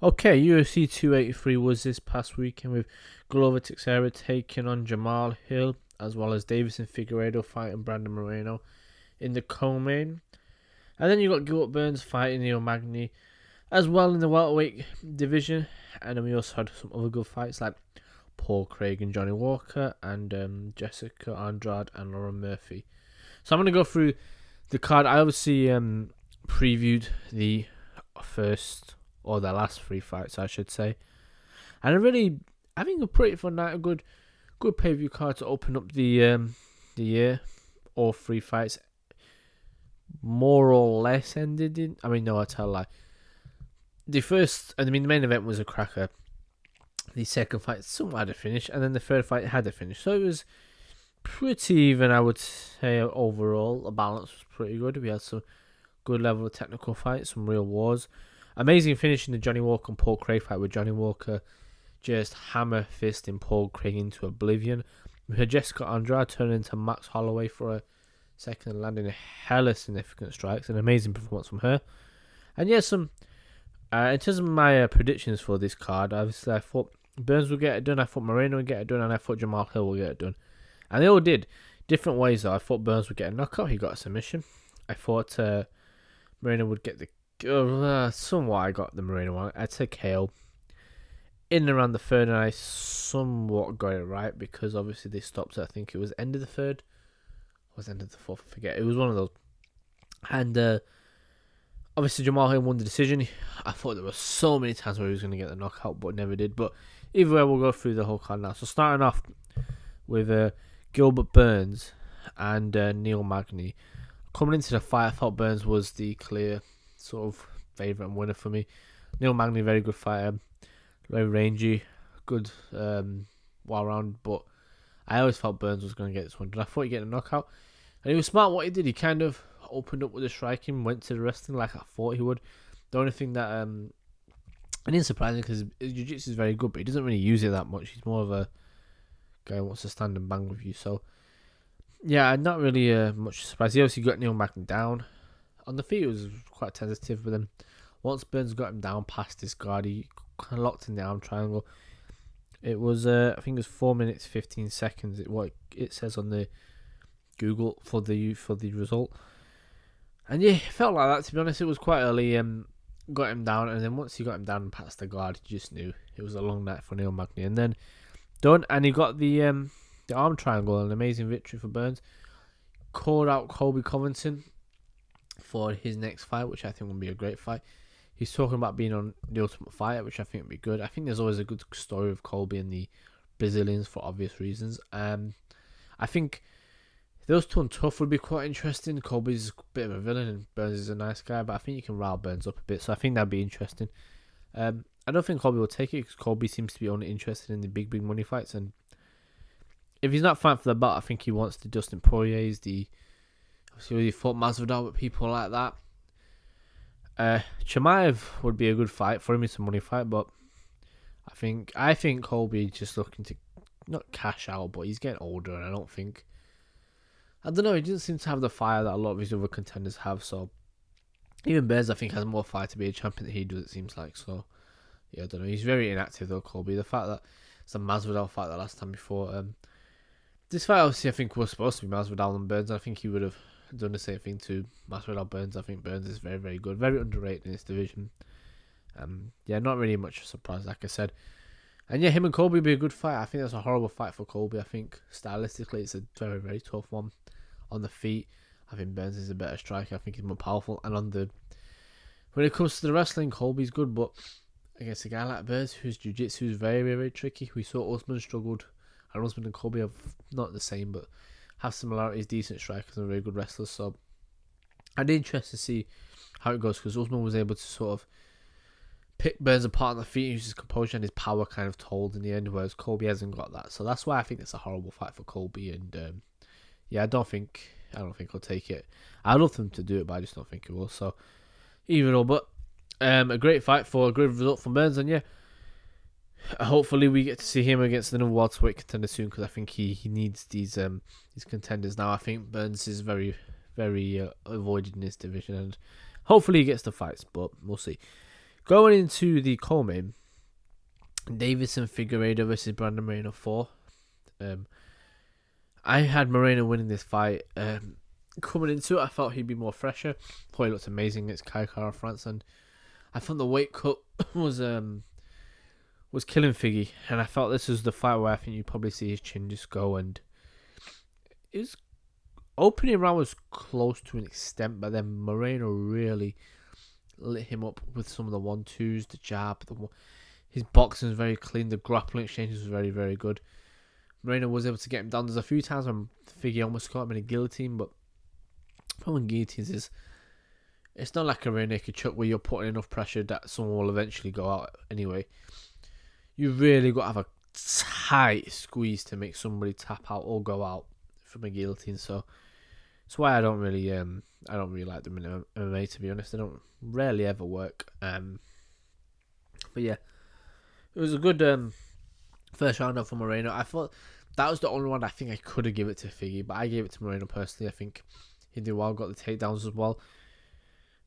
Okay, UFC 283 was this past weekend with Glover Teixeira taking on Jamal Hill, as well as Davison Figueiredo fighting Brandon Moreno in the co-main. And then you got Gilbert Burns fighting Neil Magny as well in the welterweight division. And then we also had some other good fights like Paul Craig and Johnny Walker, and Jessica Andrade and Lauren Murphy. So I'm going to go through the card. I obviously previewed the first or the last three fights, I should say, and I think a pretty fun night, a good pay-per-view card to open up the year. All three fights more or less ended in. I mean, no, I tell a lie. The main event was a cracker. The second fight somewhat had a finish, and then the third fight had a finish. So it was pretty even, I would say, overall. The balance was pretty good. We had some good level of technical fights, some real wars. Amazing finish in the Johnny Walker and Paul Craig fight, with Johnny Walker just hammer fisting Paul Craig into oblivion. We had Jessica Andrade turn into Max Holloway for a second and landing hella significant strikes. An amazing performance from her. And yeah, some in terms of my predictions for this card, obviously I thought Burns would get it done, I thought Moreno would get it done, and I thought Jamal Hill would get it done. And they all did. Different ways though. I thought Burns would get a knockout, he got a submission. I thought Moreno would get somewhat I got the Moreno one. I'd say KO. In and around the third, and I somewhat got it right because obviously they stopped I think it was end of the third. Or was it end of the fourth? I forget. It was one of those. And obviously Jamal Hill won the decision. I thought there were so many times where he was going to get the knockout, but never did. But either way, we'll go through the whole card now. So starting off with Gilbert Burns and Neil Magny. Coming into the fight, I thought Burns was the clear sort of favourite and winner for me. Neil Magny, very good fighter, very rangy, good all round. But I always felt Burns was going to get this one. But I thought he'd get a knockout, and he was smart. What he did, he kind of opened up with the striking, went to the wrestling like I thought he would. The only thing that and it's surprising because his jiu-jitsu is very good, but he doesn't really use it that much. He's more of a guy who wants to stand and bang with you. So yeah, I'm not really much surprised. He obviously got Neil Magny down. On the feet, it was quite tentative, but then once Burns got him down past his guard, he kind of locked in the arm triangle. It was, I think it was 4 minutes 15 seconds. What it says on the Google for the result, and yeah, it felt like that. To be honest, it was quite early. Got him down, and then once he got him down and past the guard, you just knew it was a long night for Neil Magny. And then done, and he got the arm triangle, an amazing victory for Burns. Called out Colby Covington for his next fight, which I think will be a great fight. He's talking about being on The Ultimate Fighter, which I think would be good. I think there's always a good story of Colby and the Brazilians for obvious reasons. I think those two on tough would be quite interesting. Colby's a bit of a villain and Burns is a nice guy, but I think you can rile Burns up a bit, so I think that'd be interesting. I don't think Colby will take it because Colby seems to be only interested in the big money fights, and if he's not fighting for the belt, I think he wants the Dustin Poiriers, obviously he fought Masvidal with people like that. Chimaev would be a good fight for him. It's a money fight, but I think Colby just looking to not cash out, but he's getting older, and I don't know. He doesn't seem to have the fire that a lot of his other contenders have. So even Burns, I think, has more fire to be a champion than he does. It seems like. So yeah, I don't know. He's very inactive though, Colby. The fact that it's a Masvidal fight the last time before. This fight, obviously, I think was supposed to be Masvidal and Burns. I think he would have done the same thing to Masvidal Burns. I think Burns is very, very good, very underrated in this division. Yeah, not really much of a surprise, like I said. And yeah, him and Colby would be a good fight. I think that's a horrible fight for Colby. I think stylistically, it's a very, very tough one. On the feet, I think Burns is a better striker. I think he's more powerful. And when it comes to the wrestling, Colby's good, but against a guy like Burns, whose jiu-jitsu is very, very, very tricky. We saw Usman struggled. And Usman and Colby have not the same, but have similarities, decent strikers and very good wrestlers. So I'd be interested to see how it goes, because Usman was able to sort of pick Burns apart on the feet, use his composure and his power kind of told in the end, whereas Colby hasn't got that. So that's why I think it's a horrible fight for Colby. And yeah, I don't think he'll take it. I'd love them to do it, but I just don't think he will. So even though, but a great fight for a good result from Burns, and yeah. Hopefully we get to see him against the number welterweight contender soon, because I think he needs these contenders now. I think Burns is very, very avoided in this division, and hopefully he gets the fights, but we'll see. Going into the co-main, Davison Figueiredo versus Brandon Moreno 4. I had Moreno winning this fight. Coming into it, I thought he'd be more fresher. Thought he looked amazing against Kai Kara France, and I thought the weight cut was killing Figgy, and I felt this was the fight where I think you probably see his chin just go. And his opening round was close to an extent, but then Moreno really lit him up with some of the 1-2s, the jab, his boxing was very clean, the grappling exchanges was very, very good. Moreno was able to get him down. There's a few times when Figgy almost caught him in a guillotine, but the problem with guillotines is it's not like a rear naked choke where you're putting enough pressure that someone will eventually go out anyway. You really got to have a tight squeeze to make somebody tap out or go out from a guillotine. So that's why I don't really like them in MMA, to be honest. They don't rarely ever work. But yeah, it was a good first round up for Moreno. I thought that was the only one I think I could have given it to Figgy, but I gave it to Moreno personally. I think he did well, got the takedowns as well.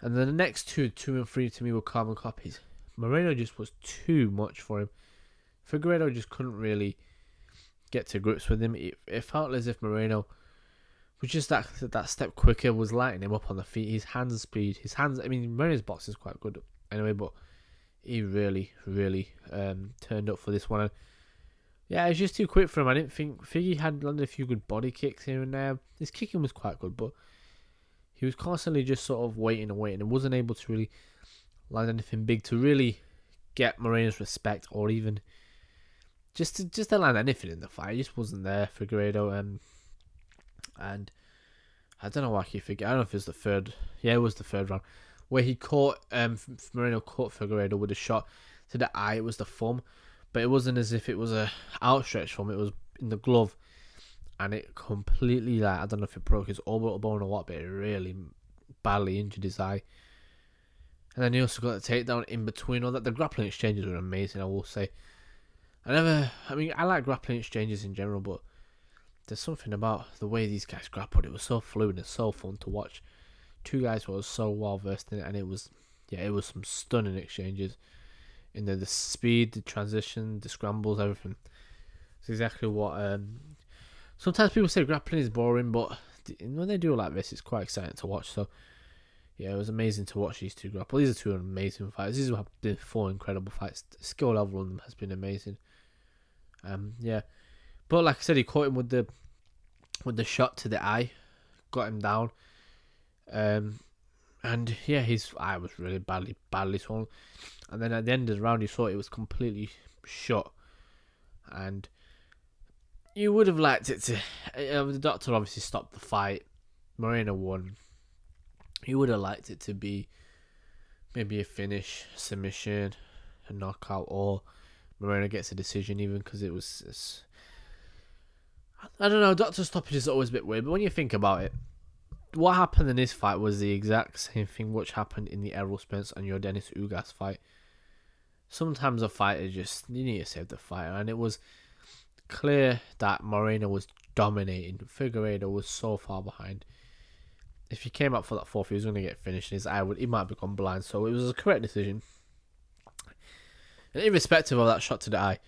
And then the next 2 and 3 to me were carbon copies. Moreno just was too much for him. Figueiredo just couldn't really get to grips with him. It felt as if Moreno was just that step quicker, was lighting him up on the feet. His hand speed, I mean, Moreno's boxing is quite good anyway, but he really, really turned up for this one. And yeah, it was just too quick for him. I didn't think Figgy had landed a few good body kicks here and there. His kicking was quite good, but he was constantly just sort of waiting and wasn't able to really land anything big to really get Moreno's respect, or even just to land anything in the fight. He just wasn't there, Figueiredo. And I don't know why he figured. I don't know if it was the third. Yeah, it was the third round where he caught Moreno caught Figueiredo with a shot to the eye. It was the thumb, but it wasn't as if it was a outstretched thumb. It was in the glove, and it completely, like, I don't know if it broke his orbital bone or what, but it really badly injured his eye. And then he also got the takedown in between all that. The grappling exchanges were amazing, I will say. I like grappling exchanges in general, but there's something about the way these guys grappled. It was so fluid and so fun to watch. Two guys who were so well versed in it, and it was some stunning exchanges. In the speed, the transition, the scrambles, everything. It's exactly what. Sometimes people say grappling is boring, but when they do it like this, it's quite exciting to watch. So yeah, it was amazing to watch these two grapple. These are two amazing fights. These have been 4 incredible fights. The skill level on them has been amazing. Yeah, but like I said, he caught him with the shot to the eye, got him down. And yeah, his eye was really badly swollen. And then at the end of the round, you saw it was completely shut. And you would have liked it to. The doctor obviously stopped the fight. Moreno won. You would have liked it to be maybe a finish, submission, a knockout, or Moreno gets a decision, even because it was. I don't know. Doctor stoppage is always a bit weird, but when you think about it, what happened in this fight was the exact same thing which happened in the Errol Spence and your Dennis Ugas fight. Sometimes a fighter just, you need to save the fighter, and it was clear that Moreno was dominating. Figueiredo was so far behind. If he came up for that fourth, he was going to get finished. He might have become blind. So it was a correct decision. And irrespective of that shot to the eye,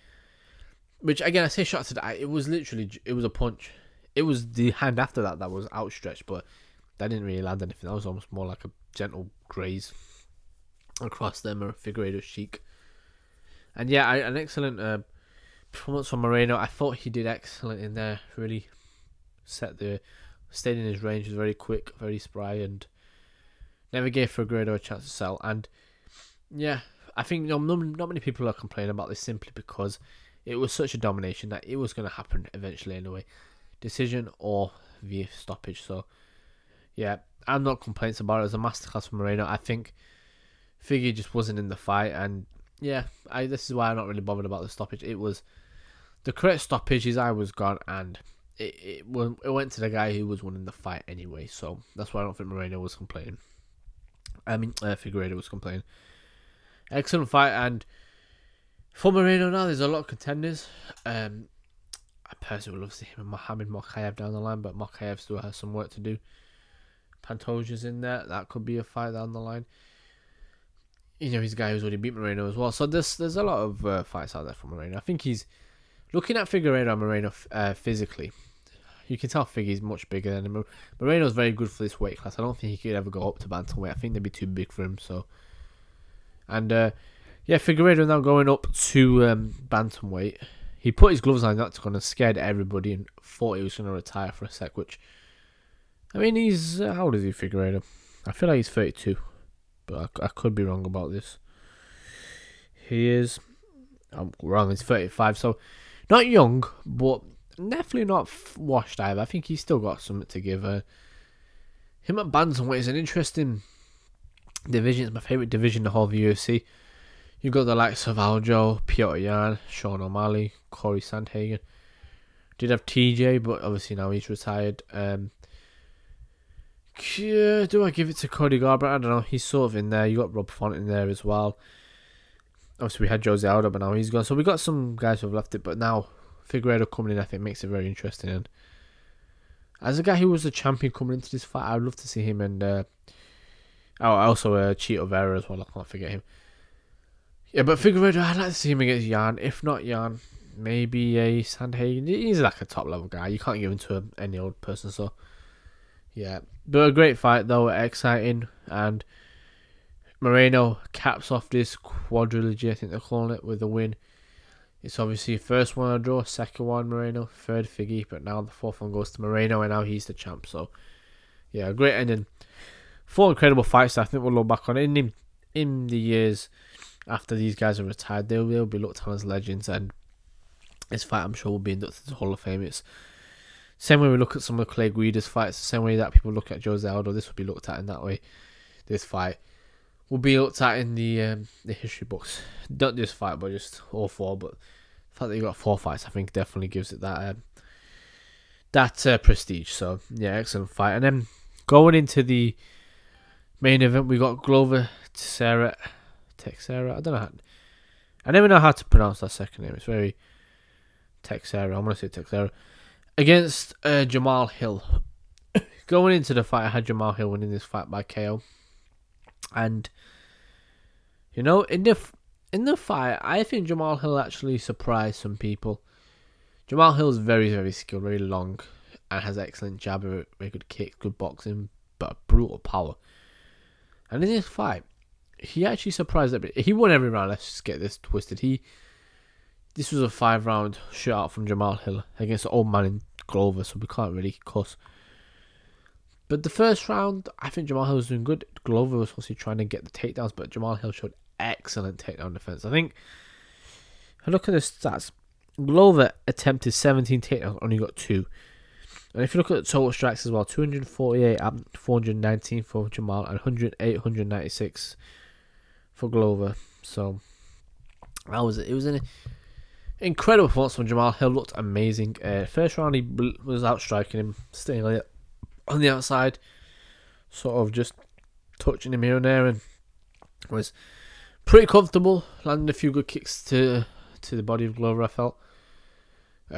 which again I say shot to the eye, it was a punch. It was the hand after that was outstretched, but that didn't really land anything. That was almost more like a gentle graze across them or Figueiredo's cheek. And yeah, an excellent performance from Moreno. I thought he did excellent in there. Really stayed in his range. Was very quick, very spry, and never gave Figueiredo a chance to sell. And yeah, I think not many people are complaining about this simply because it was such a domination that it was going to happen eventually anyway. Decision or via stoppage. So yeah, I'm not complaining about it. It was a masterclass from Moreno. I think Figgy just wasn't in the fight, and yeah, this is why I'm not really bothered about the stoppage. It was the correct stoppage. His eye was gone, and it went to the guy who was winning the fight anyway. So that's why I don't think Moreno was complaining. Figueiredo was complaining. Excellent fight, and for Moreno now, there's a lot of contenders. I personally would love to see him and Mohamed Mokaev down the line, but Mokaev still has some work to do. Pantoja's in there. That could be a fight down the line. he's a guy who's already beat Moreno as well. So there's a lot of fights out there for Moreno. I think he's looking at Figueiredo and Moreno physically. You can tell Figueiredo's much bigger than him. Moreno's very good for this weight class. I don't think he could ever go up to bantamweight. I think they'd be too big for him. So, and Figueiredo now going up to bantamweight. He put his gloves on. That's going to scared everybody and thought he was going to retire for a sec. Which, I mean, he's how old is he, Figueiredo? I feel like he's 32, but I could be wrong about this. I'm wrong. He's 35. So, not young, but definitely not washed either. I think he's still got something to give. Him at bantamweight is an interesting division. It's my favourite division in the whole of the UFC. You've got the likes of Aljo, Piotr Jan, Sean O'Malley, Corey Sandhagen. Did have TJ, but obviously now he's retired. Do I give it to Cody Garbrandt? I don't know. He's sort of in there. You got Rob Font in there as well. Obviously we had Jose Aldo, but now he's gone. So we got some guys who have left it, but now Figueiredo coming in, I think, makes it very interesting. And as a guy who was a champion coming into this fight, I'd love to see him and also Chito Vera as well. I can't forget him. Yeah, but Figueiredo, I'd like to see him against Jan. If not Jan, maybe a Sandhagen. He's like a top level guy. You can't give him to any old person. So yeah, but a great fight though, exciting, and Moreno caps off this quadrilogy, I think they're calling it, with a win. It's obviously first one a draw, second one Moreno, third Figgy, but now the fourth one goes to Moreno, and now he's the champ. So yeah, a great ending. 4 incredible fights that I think we'll look back on in the years after these guys are retired. They'll be looked on as legends, and this fight I'm sure will be inducted to the Hall of Fame. It's same way we look at some of Clay Guida's fights, the same way that people look at Jose Aldo. This will be looked at in that way. This fight will be looked at in the history books. Not this fight, but just all 4. But the fact that you got 4 fights, I think, definitely gives it that prestige. So yeah, excellent fight. And then going into the main event, we got Glover Teixeira. I don't know. I never know how to pronounce that second name. It's very Teixeira. I'm gonna say Teixeira against Jamal Hill. Going into the fight, I had Jamal Hill winning this fight by KO. And in the fight, I think Jamal Hill actually surprised some people. Jamal Hill is very, very skilled, very long, and has excellent jab, very good kicks, good boxing, but brutal power. And in this fight, he actually surprised everybody. He won every round. Let's just get this twisted. This was a 5-round shutout from Jamal Hill against the old man in Glover, so we can't really cuss. But the first round, I think Jamal Hill was doing good. Glover was obviously trying to get the takedowns, but Jamal Hill showed excellent takedown defense. I think, I look at the stats. Glover attempted 17 takedowns, only got 2. And if you look at the total strikes as well, 248 and 419 for Jamal, and 108, 196 for Glover. So that was it. It was an incredible performance from Jamal Hill. Looked amazing. First round he was outstriking him, staying on the outside, sort of just touching him here and there, and was pretty comfortable, landing a few good kicks to the body of Glover, I felt.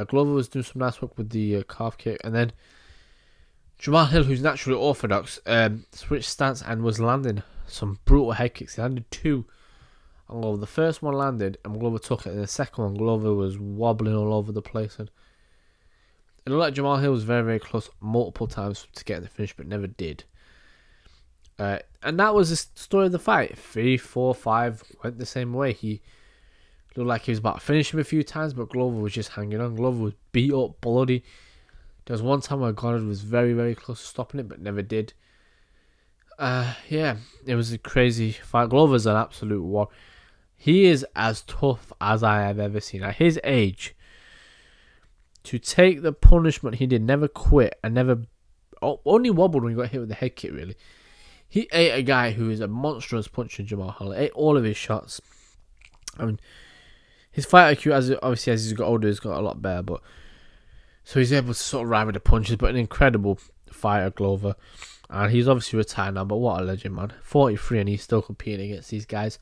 Glover was doing some nice work with the calf kick, and then Jamal Hill, who's naturally orthodox, switched stance and was landing some brutal head kicks. He landed 2 on Glover. The first one landed and Glover took it, and the second one Glover was wobbling all over the place, and it looked like Jamal Hill was very, very close multiple times to getting the finish, but never did. And that was the story of the fight. 3, 4, 5 went the same way. He looked like he was about to finish him a few times, but Glover was just hanging on. Glover was beat up, bloody. There was one time where Goddard was very, very close to stopping it, but never did. Yeah, it was a crazy fight. Glover's an absolute war. He is as tough as I have ever seen. At his age, to take the punishment he did, never quit, and never only wobbled when he got hit with the head kick, really. He ate a guy who is a monstrous puncher, Jamal Hill. Ate all of his shots. I mean, his fight IQ, as he's got older, has got a lot better, but so he's able to sort of ride with the punches, but an incredible fighter, Glover. And he's obviously retired now, but what a legend, man. 43 and he's still competing against these guys.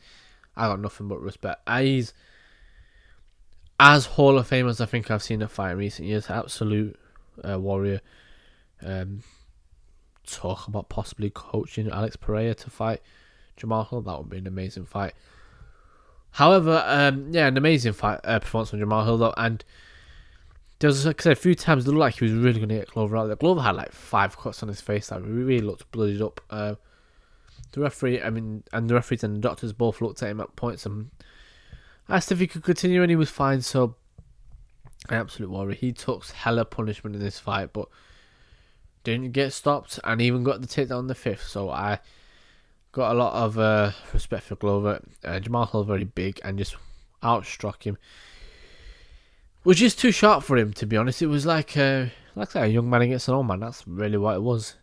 I got nothing but respect. He's as Hall of Fame as I think I've seen a fight in recent years. Absolute warrior. Talk about possibly coaching Alex Pereira to fight Jamal Hill, that would be an amazing fight. However, an amazing fight performance from Jamal Hill though, and there was, like I said, a few times it looked like he was really going to get Glover out there. Glover had like 5 cuts on his face that really looked bloodied up. The referees and the doctors both looked at him at points and asked if he could continue, and he was fine. So, an absolute worry. He took hella punishment in this fight, but didn't get stopped, and even got the takedown in the 5th. So I got a lot of respect for Glover. Jamal Hill very big and just outstruck him, which is too sharp for him, to be honest. It was like a young man against an old man. That's really what it was.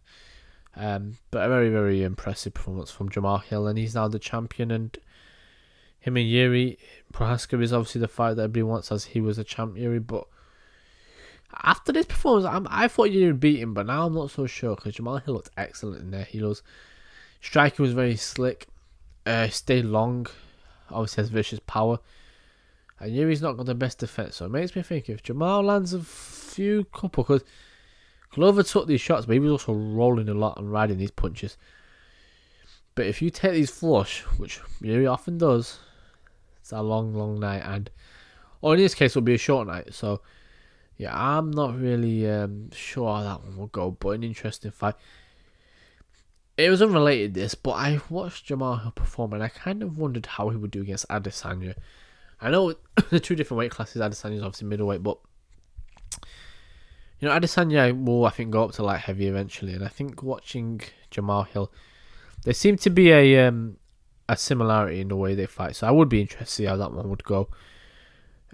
But a very, very impressive performance from Jamal Hill, and he's now the champion. And him and Yuri Prohaska is obviously the fight that everybody wants, as he was a champ, Yuri. But after this performance, I thought Yuri would beat him, but now I'm not so sure, because Jamal Hill looked excellent in there. He was striking was very slick, stayed long, obviously has vicious power. And Yuri's not got the best defense, so it makes me think if Jamal lands a few couple, because Glover took these shots, but he was also rolling a lot and riding these punches. But if you take these flush, which Yuri often does, it's a long, long night, or in this case, it'll be a short night. So, yeah, I'm not really sure how that one will go, but an interesting fight. It was unrelated this, but I watched Jamal Hill perform, and I kind of wondered how he would do against Adesanya. I know the 2 different weight classes. Adesanya's obviously middleweight, but Adesanya will, I think, go up to light heavy eventually. And I think watching Jamal Hill, there seemed to be a similarity in the way they fight. So I would be interested to see how that one would go.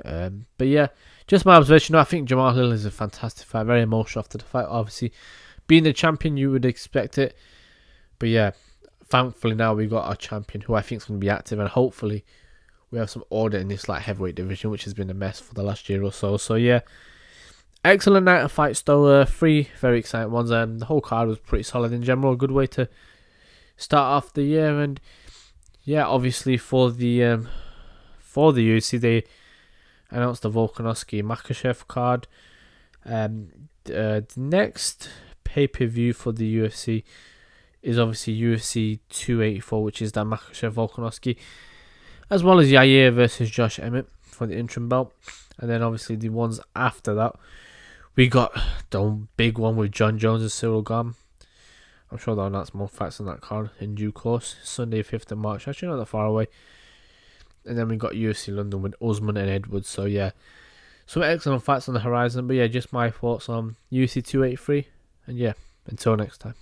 But yeah, just my observation. I think Jamal Hill is a fantastic fight. Very emotional after the fight. Obviously, being the champion, you would expect it. But yeah, thankfully now we've got our champion, who I think is going to be active, and hopefully we have some order in this light heavyweight division, which has been a mess for the last year or so. So yeah, excellent night of fights though. 3 very exciting ones. The whole card was pretty solid in general. A good way to start off the year. And yeah, obviously for the UFC, they announced the Volkanovski Makhachev card. The next pay-per-view for the UFC is obviously UFC 284, which is that Makhachev Volkanovski, as well as Yair versus Josh Emmett for the interim belt. And then obviously the ones after that, we got the big one with John Jones and Cyril Gane. I'm sure they'll announce more fights on that card in due course. Sunday 5th of March, actually not that far away. And then we got UFC London with Usman and Edwards. So yeah, some excellent fights on the horizon. But yeah, just my thoughts on UFC 283. And yeah, until next time.